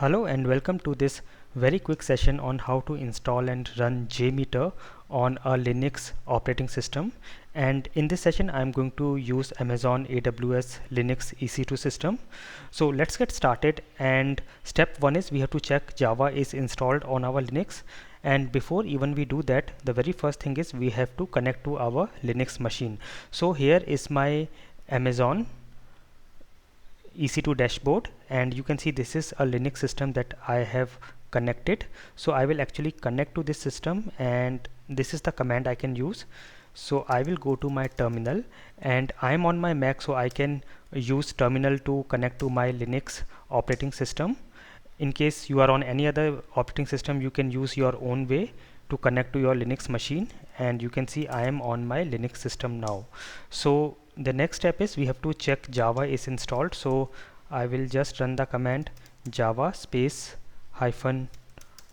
Hello and welcome to this very quick session on how to install and run JMeter on a Linux operating system. And in this session I'm going to use Amazon AWS Linux EC2 system. So let's get started, and step one is we have to check Java is installed on our Linux. And before even we do that, the very first thing is we have to connect to our Linux machine. So here is my Amazon EC2 dashboard, and you can see this is a Linux system that I have connected. So I will actually connect to this system, and this is the command I can use. So I will go to my terminal, and I am on my Mac, so I can use terminal to connect to my Linux operating system. In case you are on any other operating system, you can use your own way to connect to your Linux machine, and you can see I am on my Linux system now. So the next step is we have to check Java is installed. So I will just run the command java space hyphen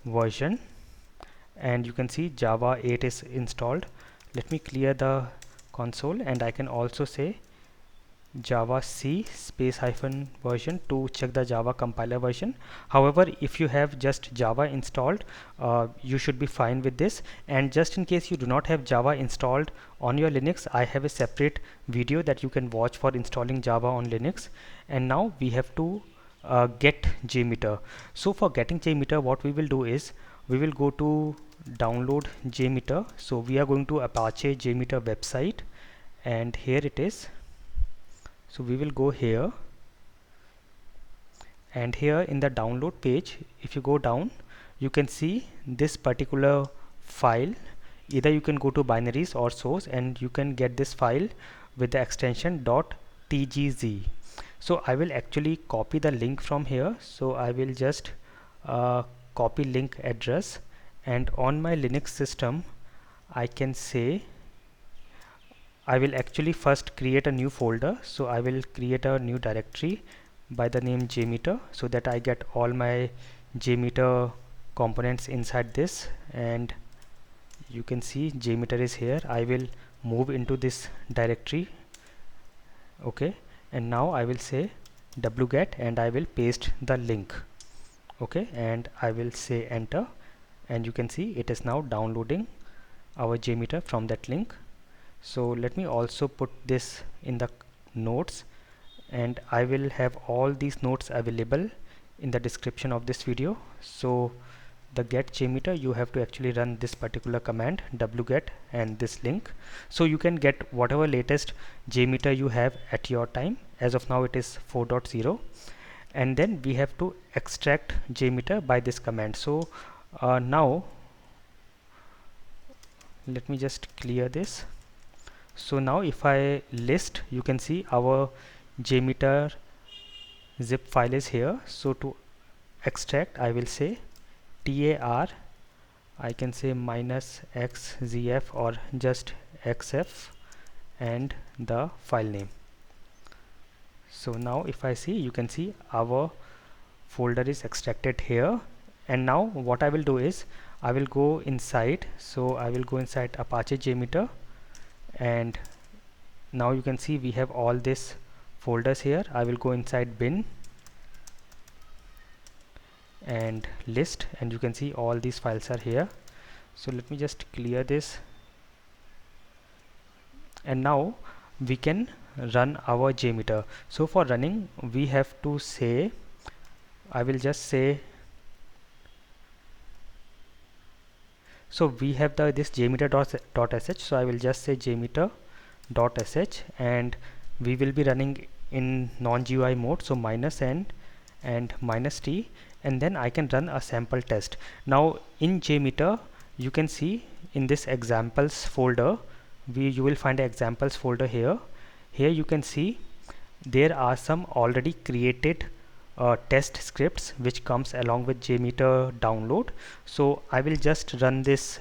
version, and you can see Java 8 is installed. Let me clear the console, and I can also say java c space hyphen version to check the Java compiler version. However, if you have just Java installed, you should be fine with this. And just in case you do not have Java installed on your Linux, I have a separate video that you can watch for installing Java on Linux. And now we have to get JMeter. So for getting JMeter, what we will do is we will go to download JMeter. So we are going to Apache JMeter website, and here it is. So we will go here, and here in the download page, if you go down, you can see this particular file. Either you can go to binaries or source, and you can get this file with the extension .tgz. So I will actually copy the link from here. So I will just copy link address, and on my Linux system I can say I will actually first create a new folder. So I will create a new directory by the name JMeter, so that I get all my JMeter components inside this. And you can see JMeter is here. I will move into this directory. Okay, and now I will say wget, and I will paste the link. Okay, and I will say enter, and you can see it is now downloading our JMeter from that link. So let me also put this in the notes, and I will have all these notes available in the description of this video. So the get JMeter, you have to actually run this particular command wget and this link, so you can get whatever latest JMeter you have at your time. As of now it is 4.0, and then we have to extract JMeter by this command. So now let me just clear this. So now if I list, you can see our JMeter zip file is here. So to extract, I will say tar, I can say -xzf or just xf, and the file name. So now if I see, you can see our folder is extracted here. And now what I will do is I will go inside. So I will go inside Apache JMeter, and now you can see we have all these folders here. I will go inside bin and list, and you can see all these files are here. So let me just clear this, and now we can run our JMeter. So for running, we have to say, I will just say, so we have this JMeter.sh, so I will just say JMeter.sh, and we will be running in non-GUI mode, so -n and -t, and then I can run a sample test. Now in JMeter, you can see in this examples folder, you will find examples folder here. Here you can see there are some already created test scripts which comes along with JMeter download. So I will just run this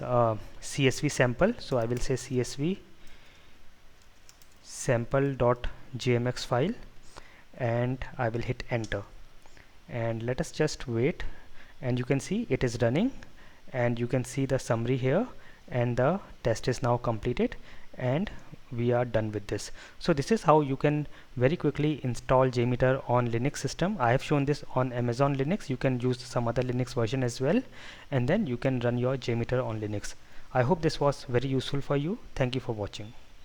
CSV sample. So I will say CSV sample.jmx file, and I will hit enter, and let us just wait. And you can see it is running, and you can see the summary here, and the test is now completed. and we are done with this. So this is how you can very quickly install JMeter on Linux system. I have shown this on Amazon Linux. You can use some other Linux version as well, and then you can run your JMeter on Linux. I hope this was very useful for you. Thank you for watching.